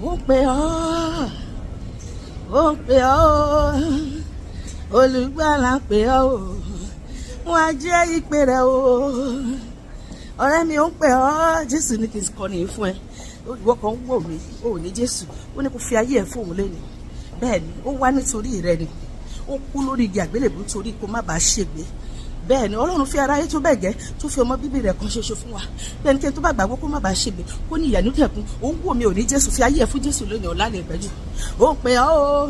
Ó pè ọ́, ó pè ọ́, olùgbàlà pè ọ́ o, wọ́n á jẹ́ ìpè rẹ̀ o. Ọ̀rẹ́ mi ó ń pè ọ́, Jésù ní kí n kọrin yìí fún ẹ. Ìwọ kan ń wò mí, ó ní Jésù, ó ní kó fi ayé ẹ̀ fóun lẹ́nu. Bẹ́ẹ̀ ni, ó wá nítorí rẹ ni, ó kú lórí igi àgbélébùú torí kó má bàa ṣègbé. Bẹ́ẹ̀ ni Ọlọ́run fi aráyé tó bẹ́ẹ̀ gẹ́ tó fi ọmọ bíbí rẹ̀ kan ṣoṣo fún wa. Bẹ́ẹ̀ ni kí n tó bá gbàgbọ́ kó má bàa ṣègbé, kó ní ìyà nídẹ̀kùn, ó ń wò mí ò ní Jésù, fi ayé ẹ̀ fún Jésù lónìí ọ̀la lè pẹ́jù. Ó pè ọ́ o,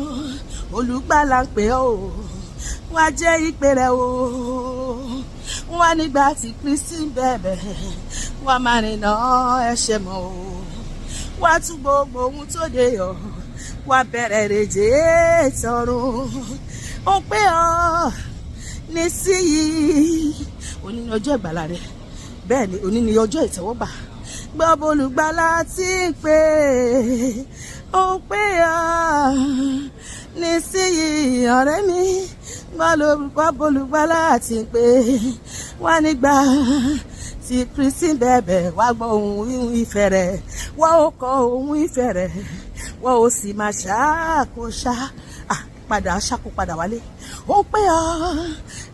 olùgbàlà ń pè ọ́ o, wọ́n á jẹ́ ìpè rẹ̀ o. Wọ́n á nígbà tí Kristi ń bẹ̀bẹ̀, wọ́n á máa rìnà ẹ̀ṣẹ̀ mọ́ o. Wọ́n á tún gbogbo ohun tó dé yọ, wọ́n á bẹ̀rẹ̀ rèjé tọ̀run. Ó pè ọ́ nísìnyí, òní ni ọjọ́ ìgbàlà rẹ, bẹ́ẹ̀ ni òní ni ọjọ́ ìtẹ́wọ́gbà. Gbọ́ bolùgbàlà tí ń pè, ó pè ọ́ nísìnyí ọ̀rẹ́ mi. Gbọ́ bolùgbàlà tí ń pè, wá nígbà tí Kristi bẹ̀bẹ̀, wá gbọ́ ohùn ìfẹ́ rẹ̀, wá ó kọ ohùn ìfẹ́ rẹ̀, wá ó sì máa ṣàkóṣá padà ṣàkó padà wálé. Ó pè ọ́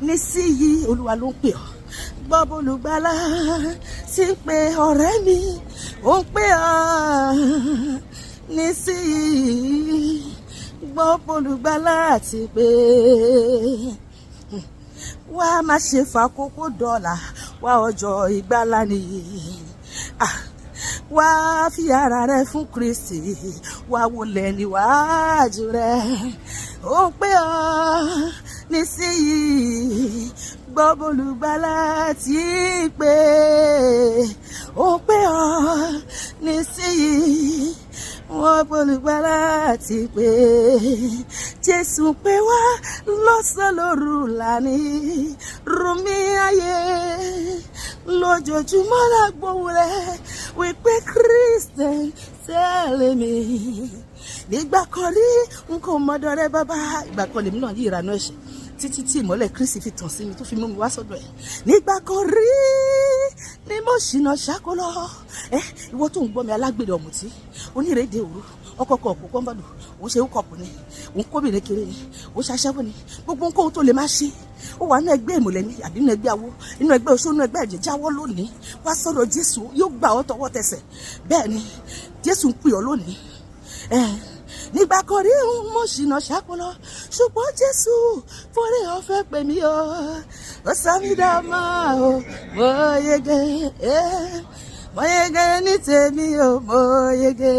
nísìnyí, Olúwa ló ń pè ọ́. Gbọ́ bolùgbàlà tí ń pè ọ̀rẹ́ mi, ó ń pè ọ́ nísìnyí. Gbọ́ bolùgbàlà tí ń pè, wá má ṣe fàkókò dọ́là, wá ọjọ́ ìgbàlà nìyí. Wá fi ara rẹ fún Kristi, wá wólẹ̀ níwájú rẹ. Ó pè ọ́ nísìnyí, gbọ́ bolùgbàlà tí ń pè, ó pè ọ́ nísìnyí, wọ́n bolùgbàlà tí ń pè. Jésù pè wá lọ́sàn lóru lánìí, rumi ayé lójoojúmọ́ la gbóhùn rẹ̀ wípé Kristi tẹ̀lé mi. Nígbà kan rí n kò mọ̀dọ̀ rẹ bàbá, ìgbà kan lèmi náà yí ìranú ẹ̀ṣẹ̀ títí tí ìmọ́lẹ̀ Kristi fi tàn sí mi tó fi mú mi wá sọ́dọ̀ ẹ̀. Nígbà kan rí ni mo ṣìnà ṣàkólọ́. Ìwọ tó ń gbọ́ mi alágbèrè ọ̀mùtí, onírèdè òru, ọkọ̀ ọ̀pọ̀ pọ́nbọ̀dù, òun ṣe kọ̀pù ni, òun kóbìnrin kiri ni, òun ṣaṣẹ́wó ni, gbogbo nǹkan tó lè máa ṣe. Ó wà nínú ẹgbẹ́ ìmùlẹ̀ ni àbí nínú ẹgbẹ́ awo, nínú ẹgbẹ́ oṣó, nínú ẹgbẹ́ ẹ̀jẹ̀, jáwọ́ lónìí. Wá sọ́dọ̀ Jésù, yóò gbà ọ́ tọwọ́ tẹsẹ̀. Bẹ́ẹ̀ ni Jésù ń pè ọ́ lónìí. Nígbà kan rí mo ṣìnà ṣàkólọ́, ṣùgbọ́n Jésù forí ọ̀fẹ́ pè mí o, ó sọ mí dá máa o, mo yege ní tèmi o, mo yege.